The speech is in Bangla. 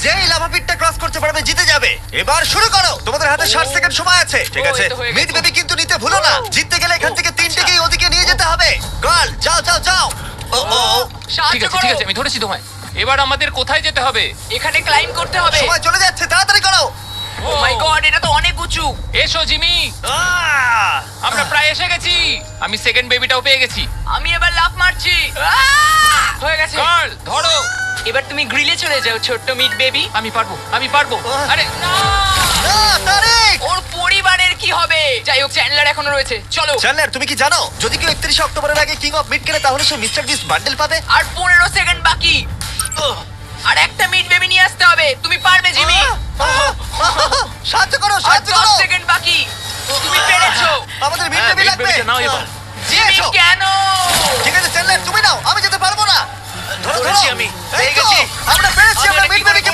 যেই লাভা পিটটা ক্রস করতে পারবে জিতে যাবে। এবার শুরু করো, তোমাদের হাতে 60 সেকেন্ড সময় আছে। ঠিক ও, আছে, এই তো হয়ে গেছে। মিড বেবি কিন্তু নিতে ভুলো না। জিততে গেলে এখান থেকে তিনটেকেই ওদিকে নিয়ে যেতে হবে। গার্ল যাও যাও যাও। ও ও ও, ঠিক সাহায্য আছে করো। ঠিক আছে আমি ধরেছি তোমায়। এবার আমাদের কোথায় যেতে হবে? এখানে ক্লাইম করতে হবে। সময় চলে যাচ্ছে, তাড়াতাড়ি করো। ও মাই গড, এটা তো অনেক উঁচু। এসো জিমি, আহ! আমরা প্রায় এসে গেছি। আমি সেকেন্ড বেবিটাও পেয়ে গেছি। আমি এবার লাফ মারছি। হয়ে গেছে। গার্ল ধরো। এবার তুমি গ্রিলে চলে যাও, ছোট্ট মিট বেবি। আমি পারবো আমি পারবো। আরে না! না, তারিক! ওর পরিবারের কি হবে? যাই হোক, চ্যান্ডলার এখনো রয়েছে। চলো। চ্যান্ডলার, তুমি কি জানো যদি কেউ 31 অক্টোবরের আগে কিং অফ মিড কেনে তাহলে সে মিস্টার বিস্ট বান্ডেল পাবে? আর 15 সেকেন্ড বাকি। আর একটা মিট বেবি নিয়ে আসতে হবে। তুমি পারবে জিমি। সাহায্য করো, আর সাহায্য 10 করো। সেকেন্ড বাকি। তুমি পেরেছো। আমাদের মিড হ্যাঁ, বেবি মিড লাগবে। বেবিটা নাও এবার। জিমি এসো। কেন? ঠিক আছে চ্যান্ডলার, তুমি নাও, আমি যেতে পারবো না। ধরো ধরো, ধরেছি আমি। এই পেয়ে তো, গেছি। আমরা পেরেছি, আমি আমরা এটা মিড কি করে বেবিকে